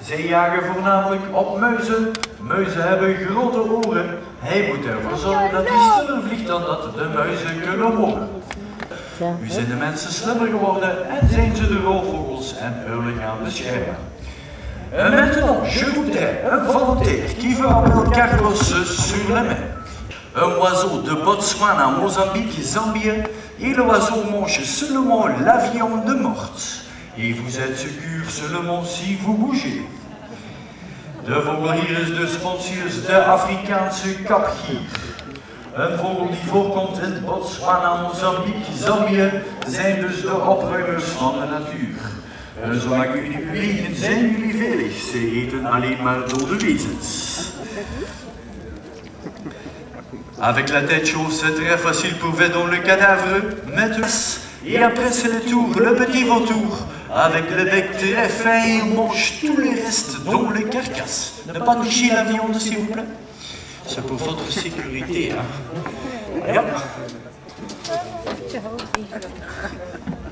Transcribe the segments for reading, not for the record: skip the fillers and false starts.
Zij jagen voornamelijk op muizen. Muizen hebben grote oren. Hij moet ervoor zorgen dat hij sneller vliegt dan dat de muizen kunnen horen. Nu zijn de mensen slimmer geworden en zijn ze de roofvogels en uilen gaan beschermen. Maintenant, je voudrais un volontaire qui veut appeler Carlos sur la main. Un oiseau de Botswana, Mozambique, Zambie, et l'oiseau mange seulement la viande morte. Et vous êtes secure seulement si vous bougez. De vogel hier is dus Pontius, de Afrikaanse kapgier. Een vogel die voorkomt in Botswana, Mozambique, Zambie zijn dus de opruimers van de natuur. Zolang jullie bewegen zijn jullie veilig, ze eten alleen maar dode wezens. Avec la tête chauve, c'est très facile pour ver dans le cadavre, mettre et après c'est le tour, le petit vautour. Avec le bec très fin, il mange tout le reste, dont le carcasse. Ne pas toucher la viande, s'il vous plaît. C'est pour votre sécurité, hein. Ja.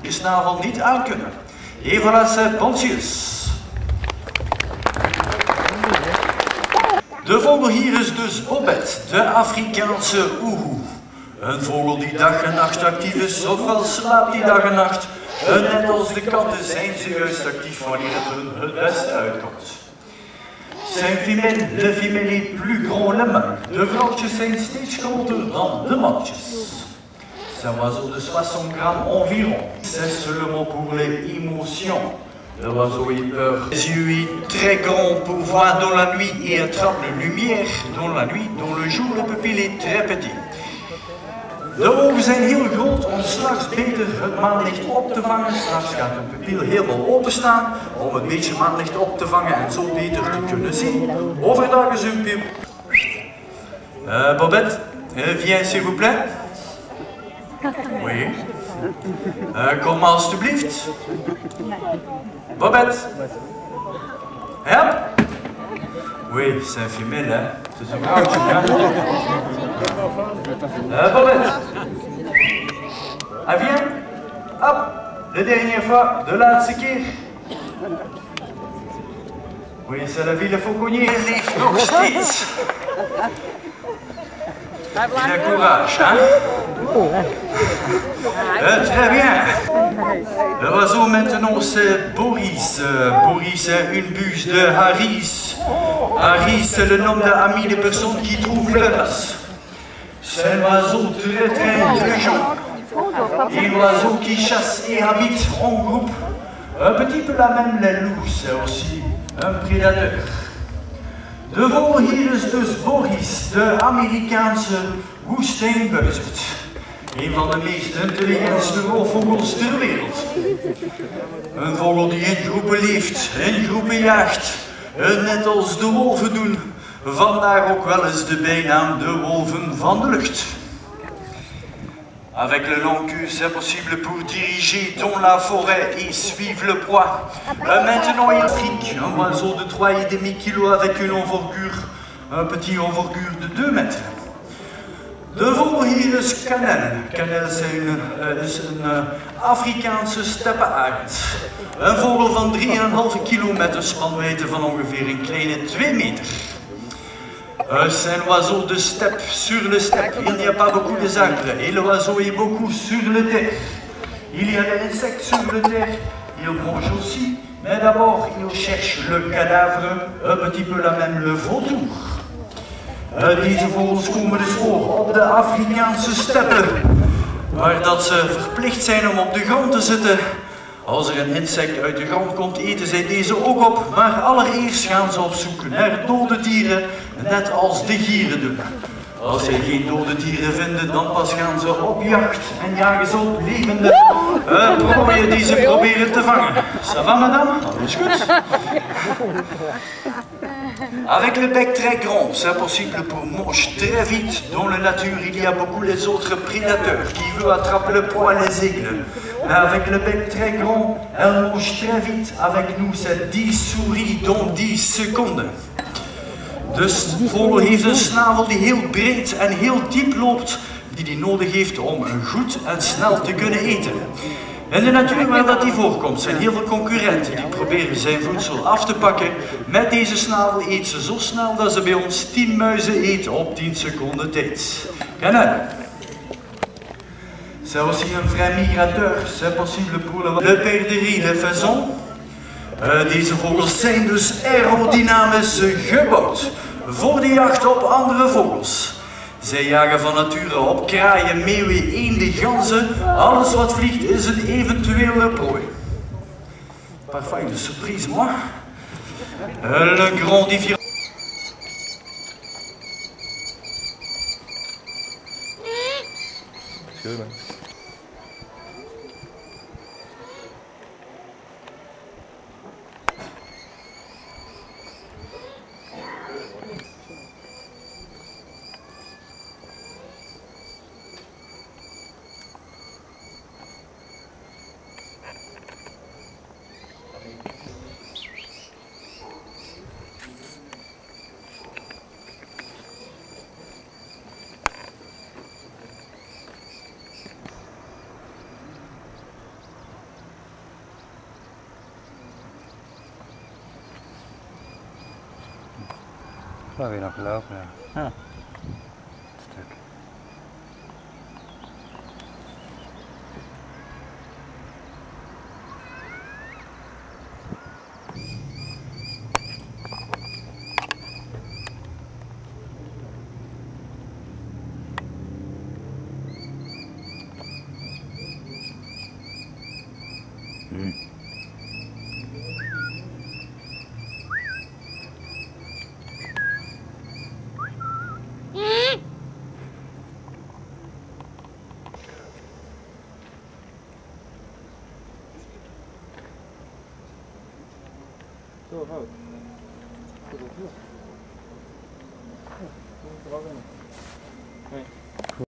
Je snavel niet aankunnen. Et voilà, c'est Pontius. De vogel hier is dus Bobet, de Afrikaanse oehoe. Een vogel die dag en nacht actief is, ofwel slaapt die dag en nacht. Net als de katten zijn ze juist actief wanneer het hun het beste uitkomt. Zijn femelle, le femelle est plus grand le mâle. De vrouwtjes zijn steeds groter dan de mannetjes. C'est un oiseau de 60 grammes environ. C'est seulement pour les émotions. L'oiseau est peur. Les yeux est très grand pour voir dans la nuit et attrape la lumière dans la nuit. Dans le jour, le pupille est très petit. De ogen zijn heel groot om straks beter het maanlicht op te vangen. Straks gaat de pupil helemaal openstaan om een beetje maanlicht op te vangen en zo beter te kunnen zien. Overdag is een pupil. Bobette, viens s'il vous plaît. Oui. Kom maar alstublieft. Bobette. Help. Oui, c'est un femelle, hein. C'est un vrouwtje, hein. Bobette. Ah, viens. Hop. De dernière fois, de laatste keer. Oui, c'est la ville fauconnier, elle leeft nog steeds. Bien courage, hein. Très bien. L'oiseau maintenant c'est Boris. Boris est une buse de Harris. Harris c'est le nom d'un ami de personnes qui trouvent le race. C'est un oiseau très intelligent. Et l'oiseau qui chasse et habite en groupe. Un petit peu la même les loups, c'est aussi un prédateur. De vogel hier is dus Boris, de Amerikaanse woestijnbuizerd. Een van de meest intelligentste roofvogels ter wereld. Een vogel die in groepen leeft, in groepen jaagt, net als de wolven doen. Vandaar ook wel eens de bijnaam de wolven van de lucht. Avec le long queue, c'est possible pour diriger dans la forêt et suivre le proie. Maintenant, en Afrique, un oiseau de 3,5 kg avec une envergure, un petit envergure de 2 mètres. De vogel hier is kanel. Kanel is een Afrikaanse steppenarend. Een vogel van 3,5 kilometer spanwijdte van ongeveer een kleine 2 meter. C'est un oiseau de steppe. Sur le steppe, il n'y a pas beaucoup de arbres et l'oiseau est beaucoup sur le terre. Il y a des insectes sur le terre, il mange aussi, mais d'abord il cherche le cadavre, un petit peu la même le vautour. Deze vogels komen dus voor op de Afrikaanse steppen, waar dat ze verplicht zijn om op de grond te zitten. Als er een insect uit de grond komt, eten zij deze ook op, maar allereerst gaan ze op zoek naar dode dieren, net als de gieren doen. Als zij geen dode dieren vinden, dan pas gaan ze op jacht en jagen ze op levende prooien die ze proberen te vangen. Ça va, madame? Alles goed? Avec le bec très grand, c'est possible pour manger très vite. Dans la nature, il y a beaucoup les autres prédateurs qui veulent attraper le proie, les aigles. Mais avec le bec très grand, elle mange très vite. Avec nous, c'est 10 souris dans 10 seconden. De vogel heeft een snavel die heel breed en heel diep loopt, die nodig heeft om goed en snel te kunnen eten. In de natuur waar dat die voorkomt zijn heel veel concurrenten die proberen zijn voedsel af te pakken. Met deze snavel eet ze zo snel dat ze bij ons 10 muizen eet op 10 seconden tijd. Kennen? C'est aussi un vrai migrateur, c'est possible pour le perdrix, le faisan. Deze vogels zijn dus aerodynamisch gebouwd voor de jacht op andere vogels. Zij jagen van nature op kraaien, meeuwen, eenden, ganzen. Alles wat vliegt is een eventuele prooi. Parfait de surprise, moi. Le grand défi. Nou, weer nog gelopen, ja. Ja. Stuk. Zo fout. Goed op. Ja, dat is er wel in. Nee.